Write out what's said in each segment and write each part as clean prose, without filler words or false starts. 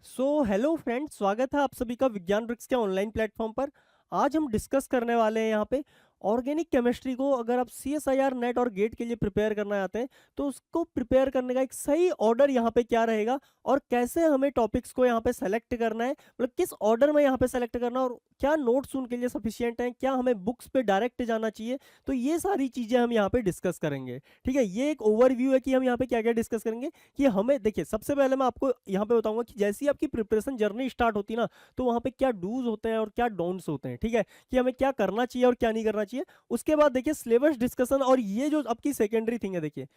Hello friends, स्वागत है आप सभी का विज्ञान वृक्ष के ऑनलाइन प्लेटफॉर्म पर। आज हम डिस्कस करने वाले हैं यहाँ पे ऑर्गेनिक केमिस्ट्री को। अगर आप CSIR नेट और गेट के लिए प्रिपेयर करना चाहते हैं तो उसको प्रिपेयर करने का एक सही ऑर्डर यहाँ पे क्या रहेगा और कैसे हमें टॉपिक्स को यहाँ पे सेलेक्ट करना है, मतलब किस ऑर्डर में यहाँ पे सेलेक्ट करना है और क्या नोट्स उनके लिए सफिशियंट हैं, क्या हमें बुक्स पे डायरेक्ट जाना चाहिए। तो ये सारी चीज़ें हम यहाँ पे डिस्कस करेंगे। ठीक है, ये एक ओवरव्यू है कि हम यहाँ पे क्या क्या डिस्कस करेंगे। कि हमें देखिए, सबसे पहले मैं आपको यहाँ पे बताऊंगा कि जैसी आपकी प्रिपरेशन जर्नी स्टार्ट होती है ना, तो वहाँ पे क्या डूज होते हैं और क्या डोंट्स होते हैं। ठीक है, कि हमें क्या करना चाहिए और क्या नहीं करना चाहिए। उसके बाद देखिए सिलेबस डिस्कशन, और ये जो आपकी सेकेंडरी थिंग है, देखिए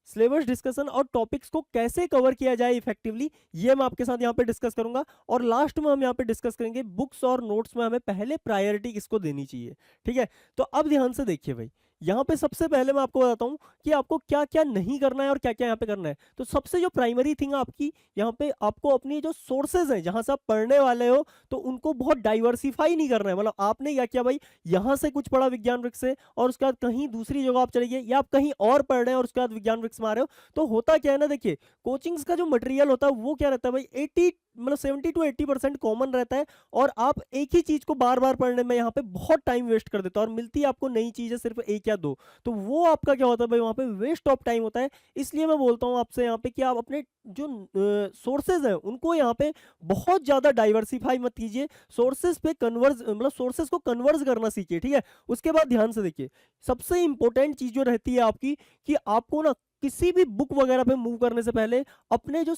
सिलेबस डिस्कशन और टॉपिक्स को कैसे कवर किया जाए इफेक्टिवली, ये मैं आपके साथ यहाँ पे डिस्कस करूंगा। और लास्ट में हम यहाँ पे डिस्कस करेंगे बुक्स और नोट्स में हमें पहले प्रायोरिटी किसको देनी चाहिए। ठीक है, तो अब ध्यान से देखिए भाई, यहाँ पे सबसे पहले मैं आपको बताता हूँ कि आपको क्या क्या नहीं करना है और क्या क्या यहाँ पे करना है। तो सबसे जो प्राइमरी थिंग है आपकी, यहाँ पे आपको अपनी जो सोर्सेज हैं जहां से आप पढ़ने वाले हो, तो उनको बहुत डाइवर्सिफाई नहीं करना है। मतलब आपने क्या किया भाई, यहाँ से कुछ पढ़ा विज्ञान वृक्ष से और उसके बाद कहीं दूसरी जगह आप चले गए, या आप कहीं और पढ़ रहे हैं और उसके बाद विज्ञान वृक्ष में आ रहे हो। तो होता क्या है ना, देखिए कोचिंग्स का जो मटेरियल होता है वो क्या रहता है भाई, 80 मतलब 70 to 80% कॉमन रहता है। और आप एक ही चीज को बार बार पढ़ने में यहाँ पे बहुत टाइम वेस्ट कर देते हो और मिलती है आपको नई चीजें सिर्फ एक या दो। तो वो आपका क्या होता है भाई, वहाँ पे वेस्ट ऑफ टाइम होता है। इसलिए मैं बोलता हूँ आपसे यहाँ पे कि आप अपने जो सोर्सेज हैं उनको यहाँ पे बहुत ज्यादा डाइवर्सिफाई मत कीजिए। सोर्सेज पे कन्वर्ज मतलब सोर्सेज को कन्वर्ज करना सीखिए। ठीक है, उसके बाद ध्यान से देखिए, सबसे इंपॉर्टेंट चीज जो रहती है आपकी, कि आपको ना किसी भी बुक वगैरह पे मूव करने से पहले अपना जो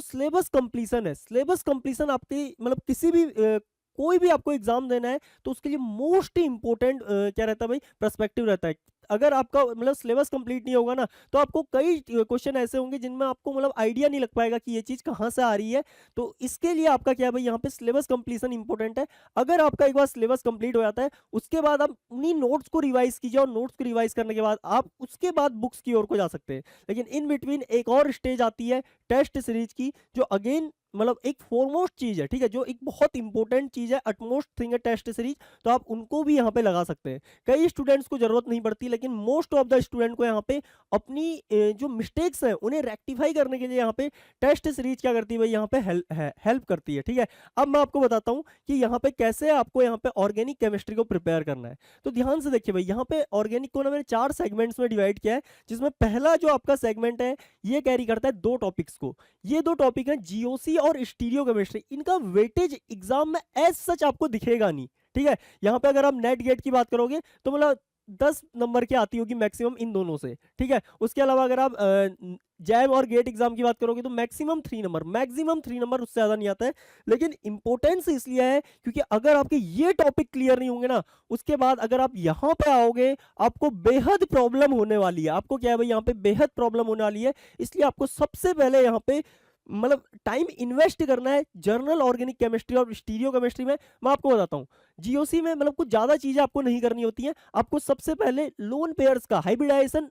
सिलेबस कंप्लीशन है, सिलेबस कंप्लीशन आपकी मतलब किसी भी कोई भी आपको एग्जाम देना है तो उसके लिए मोस्ट इंपॉर्टेंट क्या रहता है भाई, पर्सपेक्टिव रहता है। अगर आपका मतलब सिलेबस कंप्लीट नहीं होगा ना, तो आपको कई क्वेश्चन ऐसे होंगे जिनमें आपको मतलब आइडिया नहीं लग पाएगा कि ये चीज कहाँ से आ रही है। तो इसके लिए आपका क्या है भाई, यहाँ पे सिलेबस कंप्लीशन इंपॉर्टेंट है। अगर आपका एक बार सिलेबस कंप्लीट हो जाता है, उसके बाद आप उन्हीं नोट्स को रिवाइज कीजिए और नोट्स को रिवाइज करने के बाद आप उसके बाद बुक्स की ओर को जा सकते हैं। लेकिन इन बिटवीन एक और स्टेज आती है टेस्ट सीरीज की, जो अगेन मतलब एक फोरमोस्ट चीज है। ठीक है, जो एक बहुत इंपॉर्टेंट चीज है, अटमोस्ट थिंग है टेस्ट सीरीज। तो आप उनको भी यहाँ पे लगा सकते हैं। कई स्टूडेंट्स को जरूरत नहीं पड़ती, लेकिन मोस्ट ऑफ द स्टूडेंट को यहाँ पे अपनी जो मिस्टेक्स हैं उन्हें रेक्टिफाई करने के लिए यहाँ पे टेस्ट सीरीज क्या करती है भाई, यहाँ पे हेल्प करती है। ठीक है, अब मैं आपको बताता हूँ कि यहाँ पे कैसे आपको यहाँ पे ऑर्गेनिक केमिस्ट्री को प्रिपेयर करना है। तो ध्यान से देखिए भाई, यहाँ पे ऑर्गेनिक को ना मैंने 4 सेगमेंट्स में डिवाइड किया है, जिसमें पहला जो आपका सेगमेंट है ये कैरी करता है 2 टॉपिक्स को। ये 2 टॉपिक हैं जीओसी और स्टीरियो केमिस्ट्री। इनका वेटेज एग्जाम में एज सच आपको दिखेगा नहीं। ठीक है, यहाँ पे अगर आप नेट गेट की बात करोगे तो मतलब 10 नंबर की आती होगी मैक्सिमम इन दोनों से। ठीक है, उसके अलावा अगर आप जैम और गेट एग्जाम की बात करोगे तो मैक्सिमम 3 नंबर, उससे ज्यादा नहीं आता है। लेकिन इंपॉर्टेंस इसलिए है क्योंकि अगर आपके ये टॉपिक क्लियर नहीं होंगे ना, उसके बाद अगर आप यहां पे आओगे आपको बेहद प्रॉब्लम होने वाली है। आपको क्या है भाई, यहाँ पे बेहद प्रॉब्लम होने वाली है। इसलिए आपको सबसे पहले यहाँ पे मतलब टाइम इन्वेस्ट करना है जर्नल ऑर्गेनिक केमिस्ट्री और स्टीरियो केमिस्ट्री में। मैं आपको बताता हूँ, जीओसी में मतलब कुछ ज्यादा चीजें आपको नहीं करनी होती हैं। आपको सबसे पहले लोन पेयर्स का हाइब्रिडाइजेशन,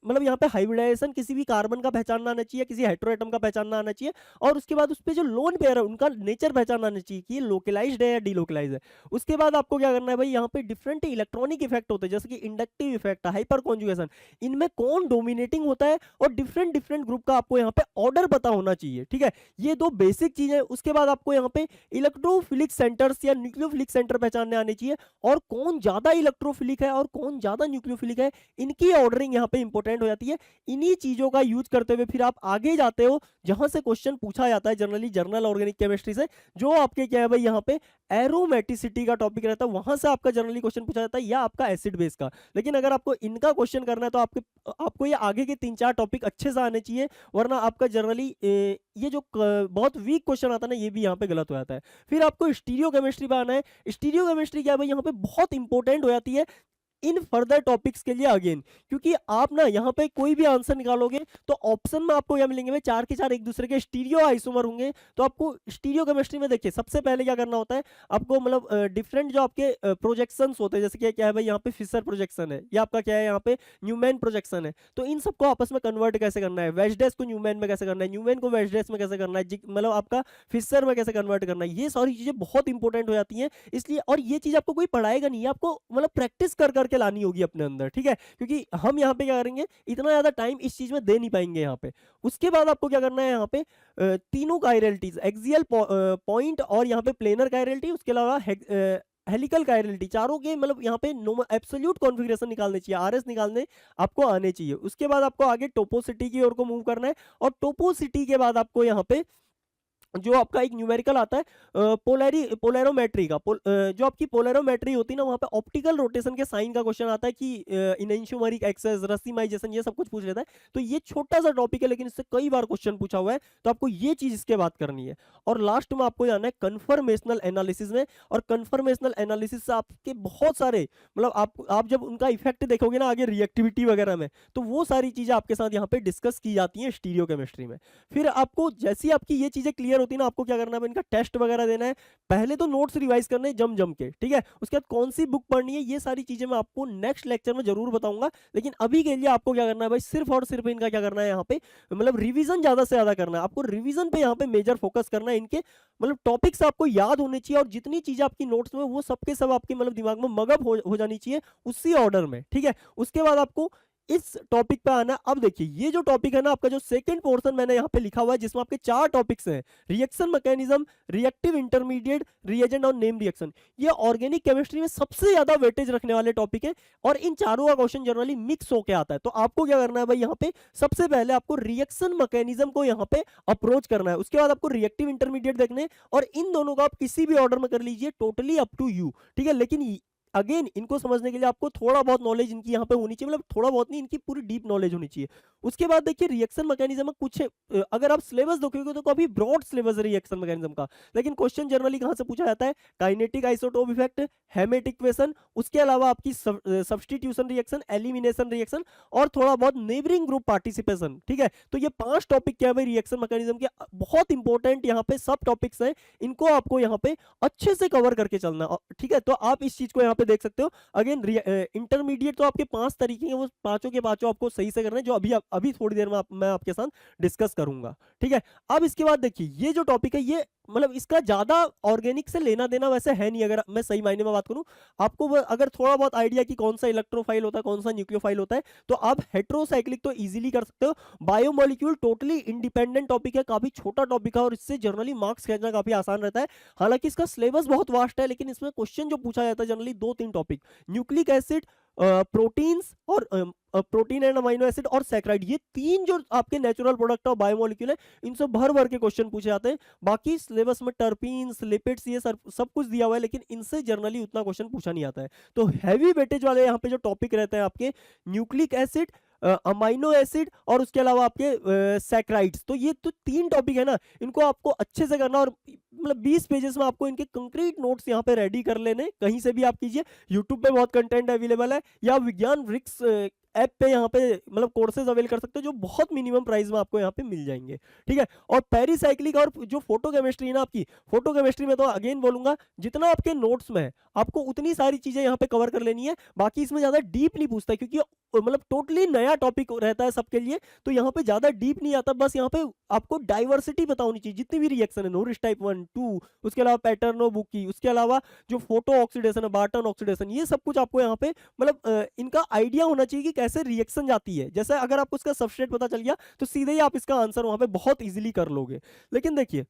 मतलब यहाँ पे हाइब्रिडाइजेशन किसी भी कार्बन का पहचानना आना चाहिए, किसी हेटेरोएटम का पहचानना आना चाहिए। और उसके बाद उस पे जो लोन पेयर है उनका नेचर पहचानना आना चाहिए कि ये लोकलाइज्ड है या डीलोकलाइज है। उसके बाद आपको क्या करना है भाई, यहाँ पे डिफरेंट इलेक्ट्रॉनिक इफेक्ट होते हैं, जैसे कि इंडक्टिव इफेक्ट है, हाइपर कॉन्जुगेशन, इनमें कौन डोमिनेटिंग होता है और डिफरेंट डिफरेंट ग्रुप का आपको यहाँ पे ऑर्डर पता होना चाहिए। ठीक है, ये 2 बेसिक चीजें। उसके बाद आपको यहाँ पे इलेक्ट्रोफिलिक सेंटर्स या न्यूक्लियोफिलिक सेंटर पहचानने आने चाहिए, और कौन ज्यादा इलेक्ट्रोफिलिक है और कौन ज्यादा न्यूक्लियोफिलिक है, इनकी ऑर्डरिंग यहाँ पे इंपॉर्टेंट हो जाती है। इन्हीं चीजों का यूज करते हुए फिर आप आगे जाते हो जहां से क्वेश्चन पूछा जाता है जनरली जर्नल ऑर्गेनिक केमिस्ट्री से, जो आपके क्या है भाई, यहाँ पे एरोमेटिसिटी का टॉपिक रहता है, वहां से आपका जनरली क्वेश्चन पूछा जाता है, या आपका एसिड बेस का। लेकिन अगर आपको इनका क्वेश्चन करना है तो आपको ये आगे के 3-4 टॉपिक अच्छे से आने चाहिए, वरना आपका जनरली ये जो बहुत वीक क्वेश्चन आता है ना, ये भी यहाँ पे गलत हो जाता है। फिर आपको स्टीरियो केमिस्ट्री पे आना है। स्टीरियो केमिस्ट्री क्या है भाई, यहाँ पे बहुत इंपॉर्टेंट हो जाती है इन फर्दर टॉपिक्स के लिए अगेन, क्योंकि आप ना यहाँ पे कोई भी आंसर निकालोगे तो ऑप्शन में आपको क्या मिलेंगे भाई, 4 के 4 एक दूसरे के स्टीरियो आइसोमर होंगे। तो आपको स्टीरियो केमिस्ट्री में देखिए सबसे पहले क्या करना होता है, आपको मतलब डिफरेंट जो आपके प्रोजेक्शंस होते हैं, जैसे कि क्या है भाई, यहाँ पे फिशर प्रोजेक्शन है, या आपका क्या है यहाँ पे न्यूमैन प्रोजेक्शन है। तो इन सबको आपस में कन्वर्ट कैसे करना है, वेजडेस को न्यूमैन में कैसे करना है, न्यूमैन को वेजडेस में कैसे करना है, मतलब आपका फिशर में कैसे कन्वर्ट करना है, ये सारी चीजें बहुत इंपॉर्टेंट हो जाती हैं। इसलिए और ये चीज आपको कोई पढ़ाएगा नहीं, आपको मतलब प्रैक्टिस कर करके लानी होगी अपने अंदर, ठीक है, क्योंकि हम यहाँ पे क्या करेंगे, इतना ज्यादा टाइम इस चीज में दे नहीं पाएंगे यहाँ पे। उसके बाद आपको क्या करना है, यहाँ पे तीनों कायरलिटीज, एक्सियल पॉइंट और यहाँ पे प्लेनर कायरलिटी, उसके अलावा हेलिकल कायरलिटी, चारों के मतलब यहाँ पे एब्सोल्यूट कॉन्फ़िगरेशन निकालने चाहिए, आरएस निकालने आपको आने चाहिए। उसके बाद आपको आगे टोपोसिटी की ओर को मूव करना है, और टोपोसिटी के बाद आपको यहाँ पे जो आपका एक न्यूमेरिकल आता है पोलैरोमेट्री का, जो आपकी पोलैरोमेट्री होती है ना, वहाँ पे ऑप्टिकल रोटेशन के साइन का क्वेश्चन आता है कि इनेंशियोमेरिक एक्सेस, रसीमाइजेशन, ये सब कुछ पूछ लेता है। तो ये छोटा सा टॉपिक है, लेकिन इससे कई बार क्वेश्चन पूछा हुआ है, तो आपको ये चीज इसके बाद करनी है। और लास्ट में आपको जाना है कन्फर्मेशनल एनालिसिस में, और कन्फर्मेशनल एनालिसिस से आपके बहुत सारे मतलब आप जब उनका इफेक्ट देखोगे ना आगे रिएक्टिविटी वगैरह में, तो वो सारी चीजें आपके साथ यहाँ पे डिस्कस की जाती है स्टीरियो केमिस्ट्री में। फिर आपको जैसी आपकी ये चीजें क्लियर होती है ना, आपको क्या करना है, इनका टेस्ट वगैरह देना है। पहले तो नोट्स रिवाइज करने जम जम के, ठीक है, उसके बाद कौन सी बुक पढ़नी है, ये सारी चीजें मैं आपको नेक्स्ट लेक्चर में जरूर बताऊंगा। लेकिन अभी के लिए आपको क्या करना है भाई, सिर्फ और सिर्फ इनका क्या करना है, यहाँ पे मतलब रिवीजन ज्यादा से ज्यादा करना है। आपको रिवीजन पे यहाँ पे मेजर फोकस करना है। इनके मतलब टॉपिक्स आपको याद होने चाहिए, और जितनी चीजें आपकी नोट्स में वो सबके सब आपके मतलब दिमाग में मगअप हो जानी चाहिए उसी ऑर्डर में, ठीक है। उसके बाद आपको इस टॉपिक पे आना। अब देखिए ये जो टॉपिक है ना आपका, जो सेकंड पोर्शन मैंने यहाँ पे लिखा हुआ है, जिसमें आपके 4 टॉपिक्स हैं, reaction mechanism, reactive intermediate, reagent और नेम रिएक्शन। ये ऑर्गेनिक केमिस्ट्री में सबसे ज्यादा वेटेज रखने वाले टॉपिक है, और इन चारों का क्वेश्चन जनरली मिक्स होके आता है। तो आपको क्या करना है भाई, यहाँ पे सबसे पहले आपको रिएक्शन मैकेनिज्म को यहाँ पे अप्रोच करना है, उसके बाद आपको रिएक्टिव इंटरमीडिएट देखने, और इन दोनों को आप किसी भी ऑर्डर में कर लीजिए, टोटली अप टू यू, ठीक है। लेकिन अगेन इनको समझने के लिए आपको थोड़ा बहुत नॉलेज इनकी यहाँ पे होनी चाहिए, मतलब थोड़ा बहुत नहीं, इनकी पूरी डीप नॉलेज होनी चाहिए। उसके बाद देखिए रिएक्शन मैकेनिज्म में कुछ अगर आप सिलेबस देखोगे तो काफी ब्रॉड सिलेबस है रिएक्शन मैकेनिज्म का, लेकिन क्वेश्चन जनरली कहाँ से पूछा जाता है, kinetic isotope effect, hamate equation, उसके अलावा आपकी सब्स्टिट्यूशन रिएक्शन, एलिमिनेशन रिएक्शन, और थोड़ा बहुत नेबरिंग ग्रुप पार्टिसिपेशन, ठीक है। तो ये 5 टॉपिक क्या है भाई रिएक्शन मैकेनिज्म के, बहुत इंपॉर्टेंट यहाँ पे सब टॉपिक्स हैं, इनको आपको यहाँ पे अच्छे से कवर करके चलना, ठीक है। तो आप इस चीज को यहाँ पे देख सकते हो। अगेन इंटरमीडिएट तो आपके 5 तरीके हैं, वो पांचों के पांचों आपको सही से करना है, जो अभी थोड़ी देर में मैं आपके साथ डिस्कस करूंगा, ठीक है। अब इसके बाद देखिए ये जो टॉपिक है, ये मतलब इसका ज्यादा ऑर्गेनिक से लेना देना वैसे है नहीं, अगर मैं सही मायने में बात करूं। आपको अगर थोड़ा बहुत आइडिया कि कौन सा इलेक्ट्रोफाइल होता है, कौन सा न्यूक्लियोफाइल होता है, तो आप हेट्रोसाइक्लिक तो इजीली कर सकते हो। बायोमोलिक्यूल टोटली इंडिपेंडेंट टॉपिक है, काफी छोटा टॉपिक है, और इससे जनरली मार्क्स खेलना काफी आसान रहता है। हालांकि इसका सिलेबस बहुत वास्ट है, लेकिन इसमें क्वेश्चन जो पूछा जाता है generally 2-3 topic, nucleic acid, proteins और प्रोटीन एंड अमीनो एसिड और सैकराइड, ये 3 जो आपके नेचुरल प्रोडक्ट और बायोमोलिक्यूल है, इनसे भर भर के क्वेश्चन पूछे जाते हैं। बाकी सिलेबस में टर्पीन्स, लिपिड्स, ये सब कुछ दिया हुआ है, लेकिन इनसे जनरली उतना क्वेश्चन पूछा नहीं आता है। तो हैवी वेटेज वाले यहाँ पे जो टॉपिक रहते हैं आपके, न्यूक्लिक एसिड, अमाइनो एसिड, और उसके अलावा आपके सैकराइड्स, तो ये तो 3 टॉपिक है ना, इनको आपको अच्छे से करना, और मतलब 20 पेजेस में आपको इनके कंक्रीट नोट्स यहाँ पे रेडी कर लेने, कहीं से भी आप कीजिए, यूट्यूब पे बहुत कंटेंट अवेलेबल है, या विज्ञान वृक्ष ऐप पे यहाँ पे मतलब कोर्सेज अवेल कर सकते हो, जो बहुत मिनिमम प्राइस में आपको यहाँ पे मिल जाएंगे, ठीक है। और पेरिसाइक्लिक और जो फोटो केमिस्ट्री है ना आपकी, फोटो केमिस्ट्री में तो अगेन बोलूंगा, जितना आपके नोट्स में है आपको उतनी सारी चीजें यहाँ पे कवर कर लेनी है। बाकी इसमें ज्यादा डीप नहीं पूछता, क्योंकि मतलब टोटली नया टॉपिक रहता है सबके लिए, तो यहाँ पे ज्यादा डीप नहीं आता। बस यहाँ पे आपको डाइवर्सिटी पता होनी चाहिए, जितनी भी रिएक्शन है, नोरिस टाइप 1, 2, उसके अलावा पैटर्नो बुक की, उसके अलावा जो फोटो ऑक्सीडेशन है, बार्टन ऑक्सीडेशन, ये सब कुछ आपको यहाँ पे मतलब इनका आइडिया होना चाहिए कि कैसे रिएक्शन जाती है। जैसे अगर आपको इसका सबस्ट्रेट पता चल गया, तो सीधे ही आप इसका आंसर वहां पे बहुत इजीली कर लोगे। लेकिन देखिए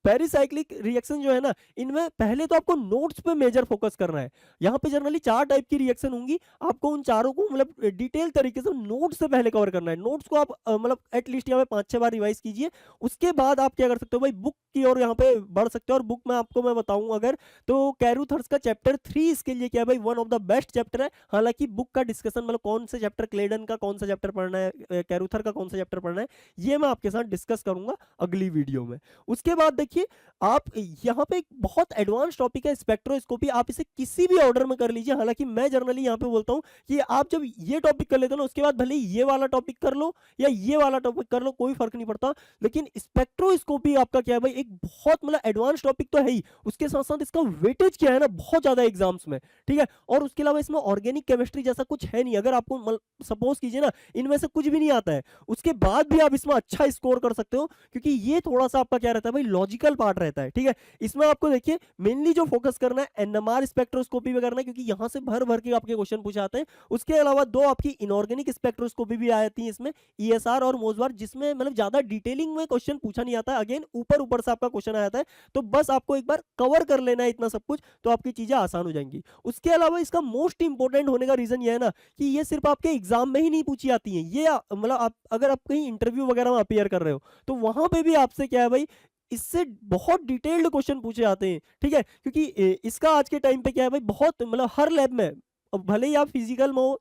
पेरिसाइक्लिक रिएक्शन जो है ना, इनमें पहले तो आपको नोट्स पे मेजर फोकस करना है। यहाँ पे जनरली 4 टाइप की रिएक्शन होंगी, आपको उन चारों को मतलब डिटेल तरीके से नोट्स से पहले कवर करना है। नोट्स को आप मतलब एटलीस्ट यहाँ पे 5-6 बार रिवाइज कीजिए। उसके बाद आप क्या कर सकते हो भाई, बुक की ओर यहाँ पे बढ़ सकते हो। और बुक में आपको मैं बताऊं अगर, तो कैरूथर्स का चैप्टर 3 इसके लिए क्या है भाई, one of the best chapter है। हालांकि बुक का डिस्कशन मतलब कौन से चैप्टर, क्लेडन का कौन सा चैप्टर पढ़ना है, कैरूथर का कौन सा चैप्टर पढ़ना है, ये मैं आपके साथ डिस्कस करूंगा अगली वीडियो में। उसके बाद देखिए आप यहाँ पे एक बहुत एडवांस टॉपिक है स्पेक्ट्रोस्कोपी, आप इसे किसी भी ऑर्डर में कर लीजिए। हालांकि मैं जनरली यहाँ पे बोलता हूँ कि आप जब ये टॉपिक कर लेते हो ना, उसके बाद भले ही ये वाला टॉपिक कर लो या ये वाला टॉपिक कर लो, कोई फर्क नहीं पड़ता। लेकिन स्पेक्ट्रोस्कोपी आपका क्या है भाई, एक बहुत मतलब एडवांस टॉपिक तो है ही, उसके साथ साथ इसका वेटेज क्या है ना, बहुत ज्यादा एग्जाम्स में, ठीक है। और उसके अलावा इसमें ऑर्गेनिक केमिस्ट्री जैसा कुछ है नहीं। अगर आपको सपोज कीजिए ना इनमें से कुछ भी नहीं आता है, उसके बाद भी आप इसमें अच्छा स्कोर कर सकते हो, क्योंकि ये थोड़ा सा आपका क्या रहता है भाई, लॉजिक फिजिकल पार्ट रहता है, ठीक है। इसमें आपको देखिए मेनली जो फोकस करना है एनएमआर स्पेक्ट्रोस्कोपी में करना है, क्योंकि यहाँ से भर भर के आपके क्वेश्चन पूछे आते हैं। उसके अलावा दो आपकी इनऑर्गेनिक स्पेक्ट्रोस्कोपी भी आती है इसमें, ईएसआर और मोजबार, जिसमें मतलब ज्यादा डिटेलिंग में क्वेश्चन पूछा नहीं आता है, अगेन ऊपर ऊपर से आपका क्वेश्चन आता है। तो बस आपको एक बार कवर कर लेना है इतना सब कुछ, तो आपकी चीजें आसान हो जाएंगी। उसके अलावा इसका मोस्ट इंपॉर्टेंट होने का रीजन ये है ना कि ये सिर्फ आपके एग्जाम में ही नहीं पूछी आती है, ये मतलब आप अगर आप कहीं इंटरव्यू वगैरह में अपियर कर रहे हो तो वहां पे भी आपसे क्या है भाई, इससे बहुत डिटेल्ड क्वेश्चन पूछे जाते हैं, ठीक है। क्योंकि इसका आज के टाइम पे क्या है भाई, बहुत मतलब हर लैब में, भले ही आप फिजिकल में हो,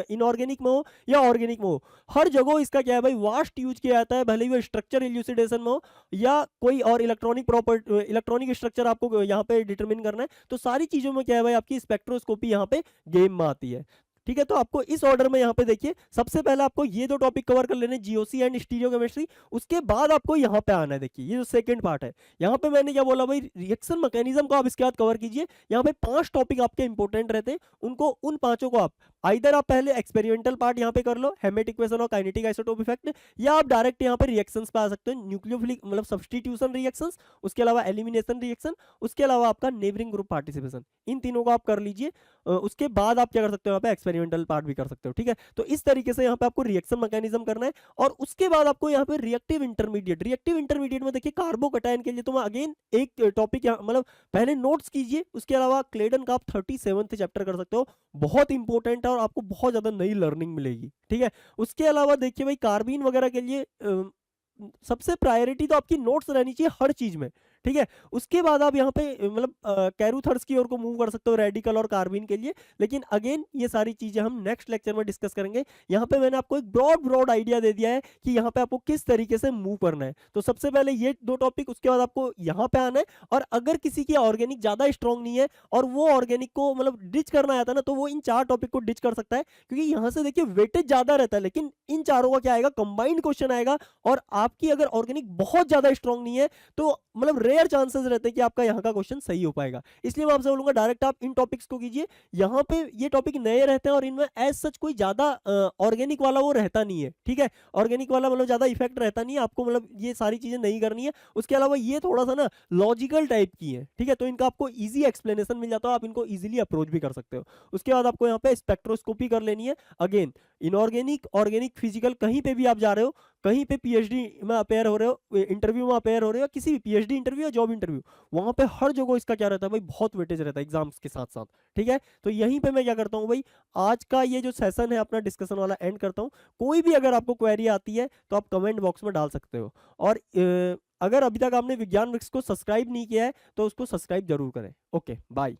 इनऑर्गेनिक में हो या ऑर्गेनिक में हो, हर जगह इसका क्या है भाई वास्ट यूज किया जाता है, भले ही वो स्ट्रक्चर इल्यूसिडेशन में हो या कोई और इलेक्ट्रॉनिक प्रॉपर्टी, इलेक्ट्रॉनिक स्ट्रक्चर आपको यहाँ पे डिटरमिन करना है, तो सारी चीजों में क्या है भाई आपकी स्पेक्ट्रोस्कोपी यहाँ पे गेम में आती है, ठीक है। तो आपको इस ऑर्डर में यहाँ पे देखिए, सबसे पहले आपको ये दो टॉपिक कवर कर लेने, जीओसी एंड स्टीरियोकेमिस्ट्री। उसके बाद आपको यहाँ पे आना है, देखिए ये जो सेकंड पार्ट है, यहाँ पे मैंने क्या बोला भाई, रिएक्शन मैकेनिज्म को आप इसके बाद कवर कीजिए। यहाँ पे 5 टॉपिक आपके इंपॉर्टेंट रहते हैं, उनको उन पांचों को आप आइदर आप पहले एक्सपेरिमेंटल पार्ट यहाँ पे कर लो, हेमेट इक्वेशन और काइनेटिक आइसोटोप इफेक्ट, या आप डायरेक्ट यहाँ पे रिएक्शंस पे आ सकते हो, न्यूक्लियोफिलिक मतलब सब्स्टिट्यूशन रिएक्शंस, उसके अलावा एलिमिनेशन रिएक्शन, उसके अलावा आपका नेबरिंग ग्रुप पार्टिसिपेशन, इन तीनों को आप कर लीजिए। उसके बाद आप क्या कर सकते हो, यहाँ पे एक्सपेरिमेंटल पार्ट भी कर सकते हो, ठीक है। तो इस तरीके से यहाँ पे आपको रिएक्शन मैकेनिज्म करना है। और उसके बाद आपको यहाँ पे रिएक्टिव इंटरमीडिएट में देखिए कार्बोकैटायन के लिए तो मैं अगेन एक टॉपिक मतलब पहले नोट्स कीजिए, उसके अलावा क्लेडन का आप 37th चैप्टर कर सकते हो, बहुत इंपॉर्टेंट है और आपको बहुत ज्यादा नई लर्निंग मिलेगी, ठीक है। उसके अलावा देखिए भाई कार्बीन वगैरह के लिए सबसे प्रायोरिटी तो आपकी नोट्स रहनी चाहिए हर चीज में, ठीक है। उसके बाद आप यहाँ पे मतलब कैरूथर्स की ओर को मूव कर सकते हो रेडिकल और कार्बिन के लिए, लेकिन अगेन ये सारी चीजें हम नेक्स्ट लेक्चर में डिस्कस करेंगे। यहाँ पे मैंने आपको एक ब्रॉड आइडिया दे दिया है कि यहाँ पे आपको किस तरीके से मूव करना है। तो सबसे पहले ये 2 टॉपिक, उसके बाद आपको यहाँ पे आना है। और अगर किसी की ऑर्गेनिक ज्यादा स्ट्रॉन्ग नहीं है और वो ऑर्गेनिक को मतलब डिच करना आता है ना, तो वो इन 4 टॉपिक को डिच कर सकता है, क्योंकि यहाँ से देखिए वेटेज ज्यादा रहता है, लेकिन इन चारों का क्या आएगा, कंबाइंड क्वेश्चन आएगा। और आपकी अगर ऑर्गेनिक बहुत ज्यादा स्ट्रॉन्ग नहीं है तो मतलब रेयर चांसेस रहते हैं कि आपका यहाँ का क्वेश्चन सही हो पाएगा। इसलिए मैं आपसे बोलूंगा डायरेक्ट आप इन टॉपिक्स को कीजिए। यहाँ पे ये टॉपिक नए रहते हैं और इनमें एज सच कोई ज्यादा ऑर्गेनिक वाला वो रहता नहीं है, ठीक है। ऑर्गेनिक वाला मतलब ज्यादा इफेक्ट रहता नहीं है आपको, मतलब ये सारी चीजें नहीं करनी है। उसके अलावा ये थोड़ा सा ना लॉजिकल टाइप की है, ठीक है, तो इनका आपको ईजी एक्सप्लेनेशन मिल जाता है, आप इनको ईजिली अप्रोच भी कर सकते हो। उसके बाद आपको यहाँ पे स्पेक्ट्रोस्कोपी कर लेनी है। अगेन इनऑर्गेनिक, ऑर्गेनिक, फिजिकल, कहीं पे भी आप जा रहे हो, कहीं पे पीएचडी में अपेयर हो रहे हो, इंटरव्यू में अपेयर हो रहे हो, किसी भी पीएचडी इंटरव्यू या जॉब इंटरव्यू, वहां पे हर जगह इसका क्या रहता है भाई, बहुत वेटेज रहता है एग्जाम्स के साथ साथ, ठीक है। तो यहीं पे मैं क्या करता हूँ भाई, आज का ये जो सेशन है अपना डिस्कशन वाला एंड करता हूँ। कोई भी अगर आपको क्वेरी आती है तो आप कमेंट बॉक्स में डाल सकते हो। और अगर अभी तक आपने विज्ञान वृक्ष को सब्सक्राइब नहीं किया है तो उसको सब्सक्राइब जरूर करें। Okay, bye.